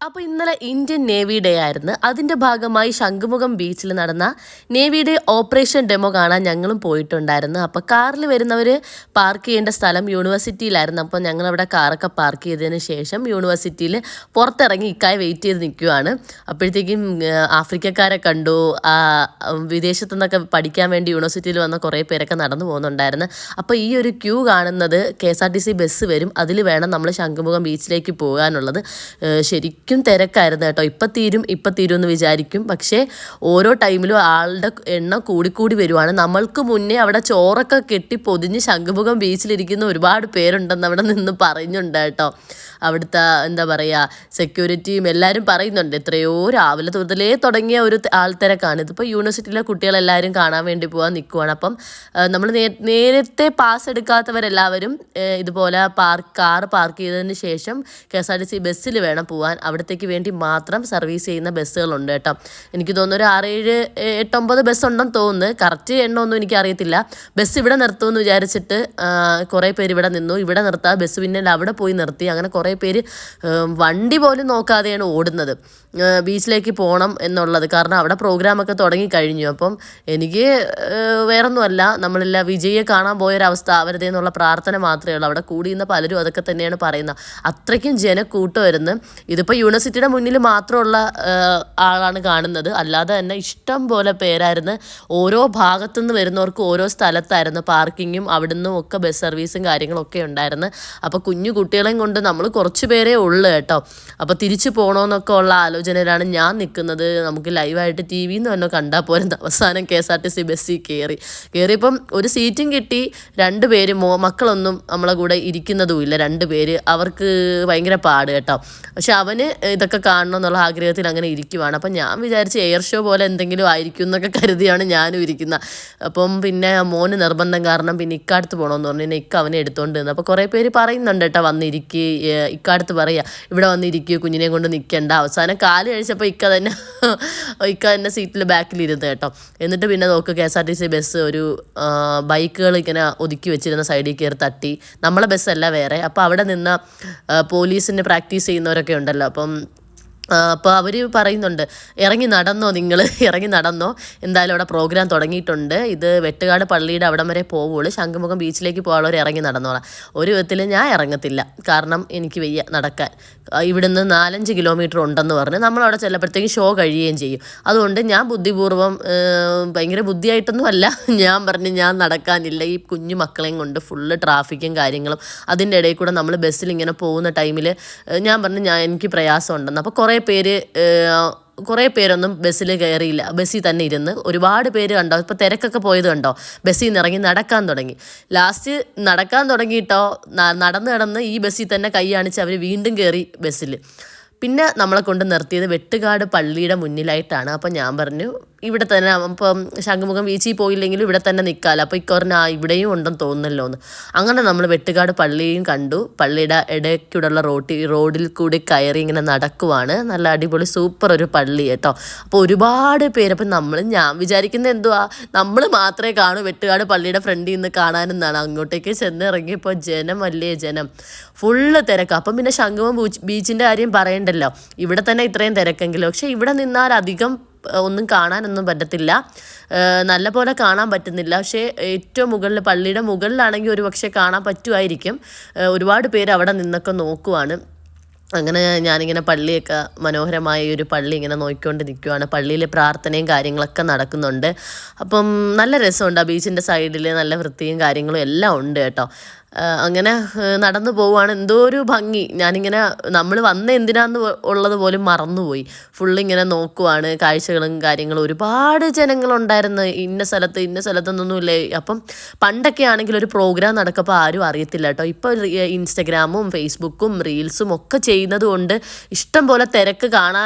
അപ്പോൾ ഇന്നലെ Indian navy day ആയിരുന്നു. അതിൻ്റെ ഭാഗമായി ശംഖുമുഖം ബീച്ചിൽ നടന്ന നേവി ഡേ ഓപ്പറേഷൻ ഡെമോ കാണാൻ ഞങ്ങളും പോയിട്ടുണ്ടായിരുന്നു. അപ്പോൾ കാറിൽ വരുന്നവർ പാർക്ക് ചെയ്യേണ്ട സ്ഥലം യൂണിവേഴ്സിറ്റിയിലായിരുന്നു. അപ്പോൾ ഞങ്ങളവിടെ കാറൊക്കെ പാർക്ക് ചെയ്തതിന് ശേഷം യൂണിവേഴ്സിറ്റിയിൽ പുറത്തിറങ്ങി ഇക്കായി വെയിറ്റ് ചെയ്ത് നിൽക്കുകയാണ്. അപ്പോഴത്തേക്കും ആഫ്രിക്കക്കാരെ കണ്ടു. വിദേശത്തു നിന്നൊക്കെ പഠിക്കാൻ വേണ്ടി യൂണിവേഴ്സിറ്റിയിൽ വന്ന കുറേ പേരൊക്കെ നടന്നു പോകുന്നുണ്ടായിരുന്നു. അപ്പോൾ ഈ ഒരു ക്യൂ കാണുന്നത് KSRTC ബസ് വരും, അതിൽ വേണം നമ്മൾ ശംഖുമുഖം ബീച്ചിലേക്ക് പോകാനുള്ളത്. ശരിക്കും തിരക്കായിരുന്നു കേട്ടോ. ഇപ്പം തീരും എന്ന് വിചാരിക്കും. പക്ഷേ ഓരോ ടൈമിലും ആളുടെ എണ്ണം കൂടിക്കൂടി വരുവാണ്. നമ്മൾക്ക് മുന്നേ അവിടെ ചോറൊക്കെ കെട്ടി പൊതിഞ്ഞ് ശംഖുമുഖം ബീച്ചിലിരിക്കുന്ന ഒരുപാട് പേരുണ്ടെന്ന് അവിടെ നിന്ന് പറയുന്നുണ്ട് കേട്ടോ. അവിടുത്തെ എന്താ പറയുക, സെക്യൂരിറ്റിയും എല്ലാവരും പറയുന്നുണ്ട്. എത്രയോ രാവിലെ മുതലേ തുടങ്ങിയ ഒരു ആൾത്തിരക്കാണ്. ഇതിപ്പോൾ യൂണിവേഴ്സിറ്റിയിലെ കുട്ടികളെല്ലാവരും കാണാൻ വേണ്ടി പോകാൻ നിൽക്കുവാണ്. അപ്പം നമ്മൾ നേരത്തെ പാസ് എടുക്കാത്തവരെല്ലാവരും ഇതുപോലെ കാറ് പാർക്ക് ചെയ്തതിന് ശേഷം KSRTC ബസ്സിൽ വേണം പോകാൻ. അവിടത്തേക്ക് വേണ്ടി മാത്രം സർവീസ് ചെയ്യുന്ന ബസ്സുകളുണ്ട് കേട്ടോ. എനിക്ക് തോന്നുന്നു ഒരു 6, 7, 8, 9 ബസ്സുണ്ടെന്ന് തോന്നുന്നു. കറക്റ്റ് എണ്ണമൊന്നും എനിക്കറിയത്തില്ല. ബസ് ഇവിടെ നിർത്തുമെന്ന് വിചാരിച്ചിട്ട് കുറേ പേര് ഇവിടെ നിന്നു. ഇവിടെ നിർത്താം, ബസ് പിന്നെ അവിടെ പോയി നിർത്തി. അങ്ങനെ കുറേ പേര് വണ്ടി പോലും നോക്കാതെയാണ് ഓടുന്നത് ബീച്ചിലേക്ക് പോകണം എന്നുള്ളത്. കാരണം അവിടെ പ്രോഗ്രാമൊക്കെ തുടങ്ങിക്കഴിഞ്ഞു. അപ്പം എനിക്ക് വേറൊന്നുമല്ല, നമ്മളെല്ല വിജയെ കാണാൻ പോയൊരവസ്ഥ ആവരുതേ എന്നുള്ള പ്രാർത്ഥന മാത്രമേ ഉള്ളൂ. അവിടെ കൂടിയുന്ന പലരും അതൊക്കെ തന്നെയാണ് പറയുന്നത്. അത്രയ്ക്കും ജനക്കൂട്ടം വരുന്നു. ഇതിപ്പോൾ യൂണിവേഴ്സിറ്റിയുടെ മുന്നിൽ മാത്രമുള്ള ആളാണ് കാണുന്നത്. അല്ലാതെ തന്നെ ഇഷ്ടം പോലെ പേരായിരുന്നു. ഓരോ ഭാഗത്തുനിന്ന് വരുന്നവർക്ക് ഓരോ സ്ഥലത്തായിരുന്നു പാർക്കിങ്ങും അവിടുന്ന് ഒക്കെ ബസ് സർവീസും കാര്യങ്ങളൊക്കെ ഉണ്ടായിരുന്നു. അപ്പോൾ കുഞ്ഞു കുട്ടികളെയും കൊണ്ട് നമ്മൾ കുറച്ച് പേരേ ഉള്ളൂ കേട്ടോ. അപ്പോൾ തിരിച്ചു പോകണമെന്നൊക്കെ ഉള്ള ആലോചനയിലാണ് ഞാൻ നിൽക്കുന്നത്. നമുക്ക് ലൈവായിട്ട് TV നിന്ന് തന്നെ കണ്ടാൽ പോരുന്ന അവസാനം KSRTC ബസ്സിൽ കയറിയപ്പം ഒരു സീറ്റും കിട്ടി. 2 പേര് മക്കളൊന്നും നമ്മളെ കൂടെ ഇരിക്കുന്നതുമില്ല. 2 പേര്, അവർക്ക് ഭയങ്കര പാട് കേട്ടോ. പക്ഷെ അവന് ഇതൊക്കെ കാണണം എന്നുള്ള ആഗ്രഹത്തിൽ അങ്ങനെ ഇരിക്കുവാണ്. അപ്പം ഞാൻ വിചാരിച്ച് എയർ ഷോ പോലെ എന്തെങ്കിലും ആയിരിക്കും എന്നൊക്കെ കരുതിയാണ് ഞാനും ഇരിക്കുന്നത്. അപ്പം പിന്നെ മോന് നിർബന്ധം കാരണം പിന്നെ ഇക്കാടുത്ത് പോകണമെന്ന് പറഞ്ഞു. പിന്നെ അവനെ എടുത്തുകൊണ്ട് നിന്ന്. അപ്പോൾ കുറേ പേര് പറയുന്നുണ്ട് കേട്ടോ, വന്നിരിക്കുക, ഇക്കാടുത്ത് പറയുക ഇവിടെ വന്നിരിക്കുക, കുഞ്ഞിനെ കൊണ്ട് നിൽക്കേണ്ട. അവസാനം കാല് കഴിച്ചപ്പോൾ ഇക്ക തന്നെ സീറ്റിൽ ബാക്കിലിരുന്ന് കേട്ടോ. എന്നിട്ട് പിന്നെ നോക്ക് KSRTC ബസ് ഒരു ബൈക്കുകൾ ഇങ്ങനെ ഒതുക്കി വെച്ചിരുന്ന സൈഡിൽ കയറി തട്ടി. നമ്മളെ ബസ്സല്ല വേറെ. അപ്പോൾ അവിടെ നിന്ന് പോലീസിന് പ്രാക്ടീസ് ചെയ്യുന്നവരൊക്കെ ഉണ്ടല്ലോ. അപ്പോൾ അവർ പറയുന്നുണ്ട്, ഇറങ്ങി നടന്നോ, എന്തായാലും അവിടെ പ്രോഗ്രാം തുടങ്ങിയിട്ടുണ്ട്. ഇത് വെട്ടുകാട് പള്ളിയുടെ അവിടം വരെ പോവുള്ളൂ. ശംഖുമുഖം ബീച്ചിലേക്ക് പോകാനുള്ളവർ ഇറങ്ങി നടന്നോളാം. ഒരു വിധത്തിൽ ഞാൻ ഇറങ്ങത്തില്ല, കാരണം എനിക്ക് വയ്യ നടക്കാൻ. ഇവിടുന്ന് 4-5 കിലോമീറ്റർ ഉണ്ടെന്ന് പറഞ്ഞ് നമ്മളവിടെ ചെല്ലപ്പോഴത്തേക്കും ഷോ കഴിയുകയും ചെയ്യും. അതുകൊണ്ട് ഞാൻ ബുദ്ധിപൂർവ്വം, ഭയങ്കര ബുദ്ധിയായിട്ടൊന്നും അല്ല, ഞാൻ പറഞ്ഞ് ഞാൻ നടക്കാനില്ല. ഈ കുഞ്ഞു മക്കളെയും കൊണ്ട് ഫുള്ള് ട്രാഫിക്കും കാര്യങ്ങളും, അതിൻ്റെ ഇടയിൽ കൂടെ നമ്മൾ ബസ്സിൽ ഇങ്ങനെ പോകുന്ന ടൈമിൽ ഞാൻ പറഞ്ഞു എനിക്ക് പ്രയാസം ഉണ്ടെന്ന്. അപ്പോൾ കുറേ പേരൊന്നും ബസ്സിൽ കയറിയില്ല, ബസ്സിൽ തന്നെ ഇരുന്ന്. ഒരുപാട് പേര് കണ്ടോ, ഇപ്പോൾ തിരക്കൊക്കെ പോയത് കണ്ടോ, ബസ്സിൽ നിന്ന് ഇറങ്ങി നടക്കാൻ തുടങ്ങി. ലാസ്റ്റ് നടക്കാൻ തുടങ്ങിയിട്ടോ, നടന്ന് ഈ ബസ്സിൽ തന്നെ കൈ കാണിച്ച് അവർ വീണ്ടും കയറി ബസ്സിൽ. പിന്നെ നമ്മളെ കൊണ്ട് നിർത്തിയത് വെട്ടുകാട് പള്ളിയുടെ മുന്നിലായിട്ടാണ്. അപ്പം ഞാൻ പറഞ്ഞു ഇവിടെ തന്നെ, ഇപ്പം ശംഖുമുഖം ബീച്ചിൽ പോയില്ലെങ്കിലും ഇവിടെ തന്നെ നിൽക്കാമല്ലോ. അപ്പോൾ ഇക്കറിന് ഇവിടെയും ഉണ്ടെന്ന് തോന്നുന്നല്ലോ എന്ന്. അങ്ങനെ നമ്മൾ വെട്ടുകാട് പള്ളിയും കണ്ടു. പള്ളിയുടെ ഇടയ്ക്കൂടെയുള്ള റോഡിൽ കൂടി കയറി ഇങ്ങനെ നടക്കുവാണ്. നല്ല അടിപൊളി സൂപ്പർ ഒരു പള്ളി കേട്ടോ. അപ്പോൾ ഒരുപാട് പേര്, അപ്പം ഞാൻ വിചാരിക്കുന്നത് എന്തുവാ, നമ്മൾ മാത്രമേ കാണൂ വെട്ടുകാട് പള്ളിയുടെ ഫ്രണ്ടിൽ നിന്ന് കാണാനെന്നാണ്. അങ്ങോട്ടേക്ക് ചെന്ന് ഇറങ്ങിയപ്പോൾ ജനം ഫുള്ള് തിരക്ക്. അപ്പം പിന്നെ ശംഖുമുഖം ബീച്ചിൻ്റെ കാര്യം പറയണ്ടല്ലോ, ഇവിടെ തന്നെ ഇത്രയും തിരക്കെങ്കിലും. പക്ഷേ ഇവിടെ നിന്നാൽ അധികം ഒന്നും കാണാനൊന്നും പറ്റത്തില്ല, നല്ല പോലെ കാണാൻ പറ്റുന്നില്ല. പക്ഷേ ഏറ്റവും മുകളിൽ, പള്ളിയുടെ മുകളിലാണെങ്കിൽ ഒരു പക്ഷേ കാണാൻ പറ്റുമായിരിക്കും. ഒരുപാട് പേര് അവിടെ നിന്നൊക്കെ നോക്കുവാണ്. അങ്ങനെ ഞാനിങ്ങനെ പള്ളിയൊക്കെ, മനോഹരമായ ഒരു പള്ളി ഇങ്ങനെ നോക്കിക്കൊണ്ട് നിൽക്കുവാണ്. പള്ളിയിൽ പ്രാർത്ഥനയും കാര്യങ്ങളൊക്കെ നടക്കുന്നുണ്ട്. അപ്പം നല്ല രസമുണ്ട്. ആ ബീച്ചിൻ്റെ സൈഡിൽ നല്ല വൃത്തിയും കാര്യങ്ങളും എല്ലാം ഉണ്ട് കേട്ടോ. അങ്ങനെ നടന്നു പോവുകയാണ്. എന്തോ ഒരു ഭംഗി. ഞാനിങ്ങനെ നമ്മൾ എന്തിനാന്ന് ഉള്ളത് പോലും മറന്നുപോയി. ഫുള്ളിങ്ങനെ നോക്കുവാണ്, കാഴ്ചകളും കാര്യങ്ങളും. ഒരുപാട് ജനങ്ങളുണ്ടായിരുന്നു. ഇന്ന സ്ഥലത്തൊന്നുമില്ലേ. അപ്പം പണ്ടൊക്കെ ആണെങ്കിൽ ഒരു പ്രോഗ്രാം നടക്കുമ്പോൾ ആരും അറിയത്തില്ല കേട്ടോ. ഇപ്പോൾ ഇൻസ്റ്റഗ്രാമും ഫേസ്ബുക്കും റീൽസും ഒക്കെ ചെയ്യുന്നത് കൊണ്ട് ഇഷ്ടം പോലെ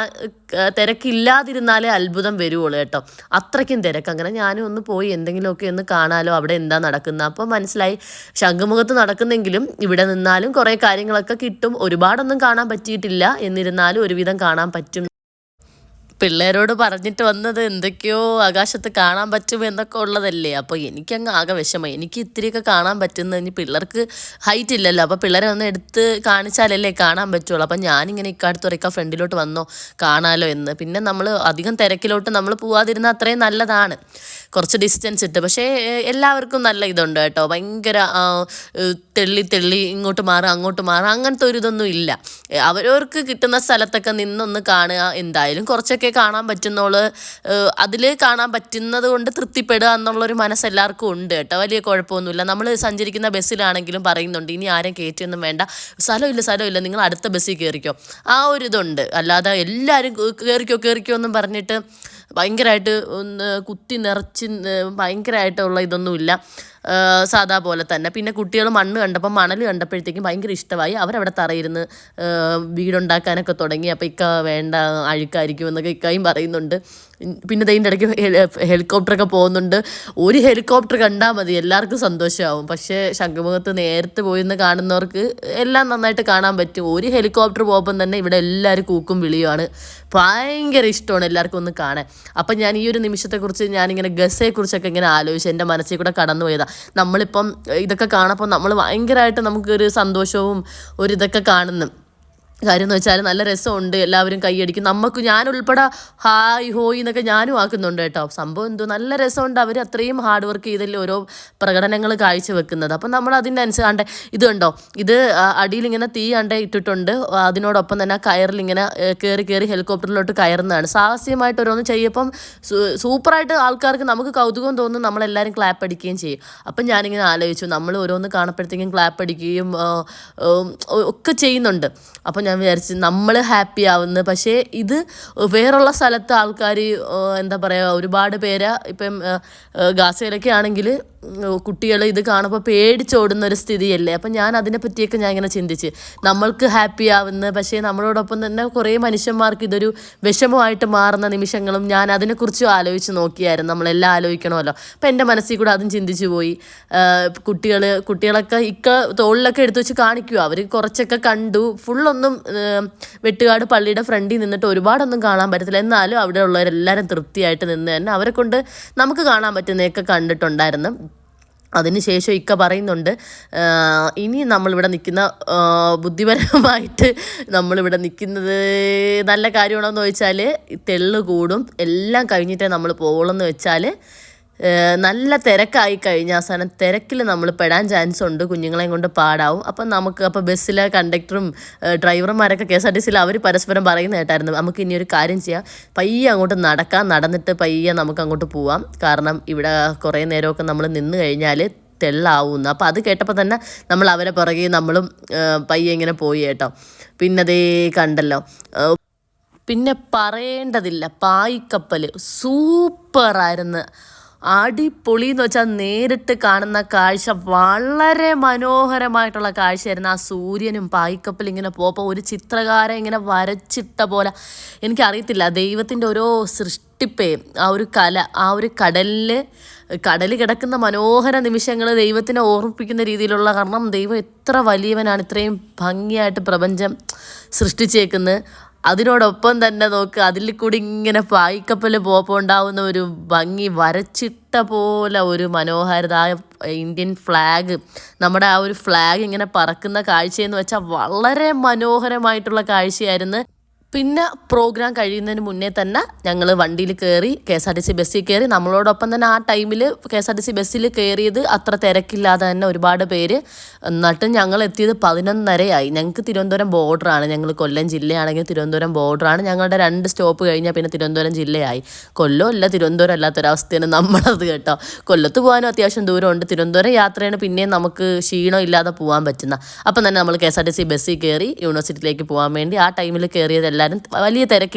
തിരക്കില്ലാതിരുന്നാലേ അത്ഭുതം വരുവുള്ളൂ കേട്ടോ. അത്രയ്ക്കും തിരക്ക്. അങ്ങനെ ഞാനും ഒന്ന് പോയി എന്തെങ്കിലുമൊക്കെ ഒന്ന് കാണാലോ, അവിടെ എന്താ നടക്കുന്നത്. അപ്പോൾ മനസ്സിലായി, ശംഖുമുഖത്ത് നടക്കുന്നെങ്കിലും ഇവിടെ നിന്നാലും കുറേ കാര്യങ്ങളൊക്കെ കിട്ടും. ഒരുപാടൊന്നും കാണാൻ പറ്റിയിട്ടില്ല, എന്നിരുന്നാലും ഒരുവിധം കാണാൻ പറ്റും. പിള്ളേരോട് പറഞ്ഞിട്ട് വന്നത് എന്തൊക്കെയോ ആകാശത്ത് കാണാൻ പറ്റും എന്നൊക്കെ ഉള്ളതല്ലേ. അപ്പോൾ എനിക്കങ്ങ് ആകെ വിഷമം. എനിക്ക് ഇത്തിരിയൊക്കെ കാണാൻ പറ്റുന്ന ഇനി പിള്ളേർക്ക് ഹൈറ്റ് ഇല്ലല്ലോ. അപ്പോൾ പിള്ളേരെ ഒന്ന് എടുത്ത് കാണിച്ചാലല്ലേ കാണാൻ പറ്റുള്ളൂ. അപ്പം ഞാനിങ്ങനെ ഇക്കാലത്ത് പറയും ഫ്രണ്ടിലോട്ട് വന്നോ കാണാലോ എന്ന്. പിന്നെ നമ്മൾ അധികം തിരക്കിലോട്ട് നമ്മൾ പോവാതിരുന്നാൽ അത്രയും നല്ലതാണ്, കുറച്ച് ഡിസ്റ്റൻസ് ഇട്ട്. പക്ഷേ എല്ലാവർക്കും നല്ല ഇതുണ്ട് കേട്ടോ, ഭയങ്കര തെള്ളി തെള്ളി ഇങ്ങോട്ട് മാറുക അങ്ങോട്ട് മാറുക അങ്ങനത്തെ ഒരു ഇതൊന്നും ഇല്ല. അവരവർക്ക് കിട്ടുന്ന സ്ഥലത്തൊക്കെ നിന്നൊന്ന് കാണുക. എന്തായാലും കുറച്ചൊക്കെ കാണാൻ പറ്റുന്നോള് അതിൽ കാണാൻ പറ്റുന്നത് കൊണ്ട് തൃപ്തിപ്പെടുക എന്നുള്ളൊരു മനസ്സ് എല്ലാവർക്കും ഉണ്ട് കേട്ടോ, വലിയ കുഴപ്പമൊന്നുമില്ല. നമ്മൾ സഞ്ചരിക്കുന്ന ബസ്സിലാണെങ്കിലും പറയുന്നുണ്ട് ഇനി ആരും കയറ്റിയൊന്നും വേണ്ട, സ്ഥലമില്ല നിങ്ങൾ അടുത്ത ബസ്സിൽ കയറിക്കോ, ആ ഒരു ഇതുണ്ട്. അല്ലാതെ എല്ലാവരും കയറിക്കോ എന്നും പറഞ്ഞിട്ട് ഭയങ്കരമായിട്ട് ഒന്ന് കുത്തി നിറച്ച് ഭയങ്കരമായിട്ടുള്ള ഇതൊന്നുമില്ല, സാധാ പോലെ തന്നെ. പിന്നെ കുട്ടികൾ മണ്ണ് കണ്ടപ്പോൾ മണൽ കണ്ടപ്പോഴത്തേക്കും ഭയങ്കര ഇഷ്ടമായി. അവരവിടെ തറയിരുന്ന് വീടുണ്ടാക്കാനൊക്കെ തുടങ്ങി. അപ്പോൾ ഇക്ക വേണ്ട അഴുക്കായിരിക്കും എന്നൊക്കെ ഇക്കായും പറയുന്നുണ്ട്. പിന്നെ ഇതിൻ്റെ ഇടയ്ക്ക് ഹെലികോപ്റ്ററൊക്കെ പോകുന്നുണ്ട്. ഒരു ഹെലികോപ്റ്റർ കണ്ടാൽ മതി എല്ലാവർക്കും സന്തോഷമാവും. പക്ഷേ ശംഖുമുഖത്ത് നേരത്തെ പോയിന്ന് കാണുന്നവർക്ക് എല്ലാം നന്നായിട്ട് കാണാൻ പറ്റും. ഒരു ഹെലികോപ്റ്റർ പോകുമ്പം തന്നെ ഇവിടെ എല്ലാവരും കൂക്കും വിളിയുമാണ്. ഭയങ്കര ഇഷ്ടമാണ് എല്ലാവർക്കും ഒന്ന് കാണാൻ. അപ്പം ഞാൻ ഈ ഒരു നിമിഷത്തെക്കുറിച്ച് ഞാനിങ്ങനെ ഗസയെക്കുറിച്ചൊക്കെ ഇങ്ങനെ ആലോചിച്ച് എൻ്റെ മനസ്സിൽ കൂടെ കടന്നു പോയതാണ്. നമ്മളിപ്പം ഇതൊക്കെ കാണുമ്പോൾ നമ്മൾ ഭയങ്കരമായിട്ട് നമുക്കൊരു സന്തോഷവും ഒരിതൊക്കെ കാണുന്നു. കാര്യം എന്ന് വെച്ചാൽ നല്ല രസമുണ്ട്, എല്ലാവരും കൈയടിക്കും. ഞാനുൾപ്പെടെ ഹായ് ഹോയ് എന്നൊക്കെ ഞാനും ആക്കുന്നുണ്ട് കേട്ടോ. സംഭവം എന്തോ നല്ല രസമുണ്ട്. അവർ അത്രയും ഹാർഡ് വർക്ക് ചെയ്തല്ലേ ഓരോ പ്രകടനങ്ങൾ കാഴ്ചവെക്കുന്നത്. അപ്പം നമ്മൾ അതിൻ്റെ അനുസരിച്ച് ഇത് കണ്ടോ, ഇത് അടിയിലിങ്ങനെ തീ ഇട്ടിട്ടുണ്ട്. അതിനോടൊപ്പം തന്നെ കയറിലിങ്ങനെ കയറി ഹെലികോപ്റ്ററിലോട്ട് കയറുന്നതാണ്. സാഹസികമായിട്ട് ഓരോന്ന് ചെയ്യുമ്പം സൂപ്പറായിട്ട് ആൾക്കാർക്ക് നമുക്ക് കൗതുകം തോന്നും, നമ്മളെല്ലാവരും ക്ലാപ്പ് അടിക്കുകയും ചെയ്യും. അപ്പം ഞാനിങ്ങനെ ആലോചിച്ചു, നമ്മൾ ഓരോന്ന് കാണുമ്പോഴത്തേക്കും ക്ലാപ്പ് അടിക്കുകയും ഒക്കെ ചെയ്യുന്നുണ്ട്. അപ്പം ഞാൻ വിചാരിച്ചു നമ്മൾ ഹാപ്പി ആവുന്നു. പക്ഷേ ഇത് വേറുള്ള സ്ഥലത്ത് ആൾക്കാർ എന്താ പറയുക, ഒരുപാട് പേര് ഇപ്പം ഗാസയിലൊക്കെ ആണെങ്കിൽ കുട്ടികൾ ഇത് കാണുമ്പോൾ പേടിച്ചോടുന്ന ഒരു സ്ഥിതിയല്ലേ. അപ്പം ഞാൻ അതിനെപ്പറ്റിയൊക്കെ ഞാൻ ഇങ്ങനെ ചിന്തിച്ച്, നമ്മൾക്ക് ഹാപ്പി ആവുന്ന പക്ഷേ നമ്മളോടൊപ്പം തന്നെ കുറേ മനുഷ്യന്മാർക്ക് ഇതൊരു വിഷമമായിട്ട് മാറുന്ന നിമിഷങ്ങളും ഞാൻ അതിനെക്കുറിച്ചും ആലോചിച്ച് നോക്കിയായിരുന്നു. നമ്മളെല്ലാം ആലോചിക്കണമല്ലോ. അപ്പം എൻ്റെ മനസ്സിൽ കൂടെ അതും ചിന്തിച്ചു പോയി. കുട്ടികളൊക്കെ തോളിലൊക്കെ എടുത്തു വെച്ച് കാണിക്കുക. അവർ കുറച്ചൊക്കെ കണ്ടു. ഫുള്ളൊന്നും വെട്ടുകാട് പള്ളിയുടെ ഫ്രണ്ടിൽ നിന്നിട്ട് ഒരുപാടൊന്നും കാണാൻ പറ്റത്തില്ല. എന്നാലും അവിടെ ഉള്ളവരെല്ലാവരും തൃപ്തിയായിട്ട് നിന്ന് തന്നെ അവരെ കൊണ്ട് നമുക്ക് കാണാൻ പറ്റുന്നതൊക്കെ കണ്ടിട്ടുണ്ടായിരുന്നു. അതിനുശേഷം ഇക്ക പറയുന്നുണ്ട്, ഇനി നമ്മളിവിടെ നിൽക്കുന്ന ബുദ്ധിപരമായിട്ട് നമ്മളിവിടെ നിൽക്കുന്നത് നല്ല കാര്യമാണോ എന്ന് ചോദിച്ചാൽ തെള്ളു കൂടും, എല്ലാം കഴിഞ്ഞിട്ടേ നമ്മൾ പോകുള്ളൂ എന്ന് വെച്ചാൽ നല്ല തിരക്കായി കഴിഞ്ഞാൽ അവസാനം തിരക്കിൽ നമ്മൾ പെടാൻ ചാൻസ് ഉണ്ട്, കുഞ്ഞുങ്ങളെയും കൊണ്ട് പാടാവും. അപ്പോൾ ബസ്സിലെ കണ്ടക്ടറും ഡ്രൈവർമാരൊക്കെ KSRTCയിൽ അവർ പരസ്പരം പറയുന്ന കേട്ടായിരുന്നു, നമുക്ക് ഇനി ഒരു കാര്യം ചെയ്യാം, പയ്യെ അങ്ങോട്ട് നടന്നിട്ട് പയ്യെ നമുക്ക് അങ്ങോട്ട് പോവാം. കാരണം ഇവിടെ കുറേ നേരമൊക്കെ നമ്മൾ നിന്ന് കഴിഞ്ഞാൽ തെള്ളാവുന്നു. അപ്പോൾ അത് കേട്ടപ്പോൾ തന്നെ നമ്മൾ അവരെ പുറകെ നമ്മളും പയ്യെ ഇങ്ങനെ പോയി കേട്ടോ. പിന്നെ അതേ കണ്ടല്ലോ, പിന്നെ പറയേണ്ടതില്ല, പായ്ക്കപ്പൽ സൂപ്പറായിരുന്നു, അടിപൊളി എന്ന് വെച്ചാൽ നേരിട്ട് കാണുന്ന കാഴ്ച വളരെ മനോഹരമായിട്ടുള്ള കാഴ്ചയായിരുന്നു. ആ സൂര്യനും പായ്ക്കപ്പൽ ഇങ്ങനെ പോകുമ്പോൾ ഒരു ചിത്രകാരൻ ഇങ്ങനെ വരച്ചിട്ട പോലെ, എനിക്കറിയത്തില്ല, ദൈവത്തിൻ്റെ ഓരോ സൃഷ്ടിപ്പേ, ആ ഒരു കല, ആ ഒരു കടൽ കിടക്കുന്ന മനോഹര നിമിഷങ്ങൾ ദൈവത്തിനെ ഓർമ്മിപ്പിക്കുന്ന രീതിയിലുള്ള, കാരണം ദൈവം എത്ര വലിയവനാണ്, ഇത്രയും ഭംഗിയായിട്ട് പ്രപഞ്ചം സൃഷ്ടിച്ചേക്കുന്നത്. അതിനോടൊപ്പം തന്നെ നോക്ക്, അതിൽ കൂടി ഇങ്ങനെ പായ്ക്കപ്പൽ പോകുമ്പോൾ ഉണ്ടാവുന്ന ഒരു ഭംഗി, വരച്ചിട്ട പോലെ ഒരു മനോഹാരിത. ഇന്ത്യൻ ഫ്ലാഗ്, നമ്മുടെ ആ ഒരു ഫ്ലാഗ് ഇങ്ങനെ പറക്കുന്ന കാഴ്ചയെന്ന് വെച്ചാൽ വളരെ മനോഹരമായിട്ടുള്ള കാഴ്ചയായിരുന്നു. പിന്നെ പ്രോഗ്രാം കഴിയുന്നതിന് മുന്നേ തന്നെ ഞങ്ങൾ വണ്ടിയിൽ കയറി, KSRTC ബസ്സിൽ കയറി. നമ്മളോടൊപ്പം തന്നെ ആ ടൈമിൽ KSRTC ബസ്സിൽ കയറിയത് അത്ര തിരക്കില്ലാതെ തന്നെ ഒരുപാട് പേര്. എന്നിട്ട് ഞങ്ങൾ എത്തിയത് 11:30 ഞങ്ങൾക്ക് തിരുവനന്തപുരം ബോർഡറാണ്, ഞങ്ങൾ കൊല്ലം ജില്ലയാണെങ്കിൽ തിരുവനന്തപുരം ബോർഡറാണ്. ഞങ്ങളുടെ 2 സ്റ്റോപ്പ് കഴിഞ്ഞാൽ പിന്നെ തിരുവനന്തപുരം ജില്ലയായി. കൊല്ലം അല്ല തിരുവനന്തപുരം അല്ലാത്തൊരവസ്ഥയാണ് നമ്മളത് കേട്ടോ. കൊല്ലത്ത് പോകാനും അത്യാവശ്യം ദൂരമുണ്ട്, തിരുവനന്തപുരം യാത്രയാണ് പിന്നെയും നമുക്ക് ക്ഷീണം ഇല്ലാതെ പോകാൻ പറ്റുന്ന. അപ്പം തന്നെ നമ്മൾ KSRTC ബസ്സിൽ കയറി യൂണിവേഴ്സിറ്റിയിലേക്ക് പോകാൻ വേണ്ടി. ആ ടൈമിൽ കയറിയത് എല്ലാവരും വലിയ തിരക്കില്ല.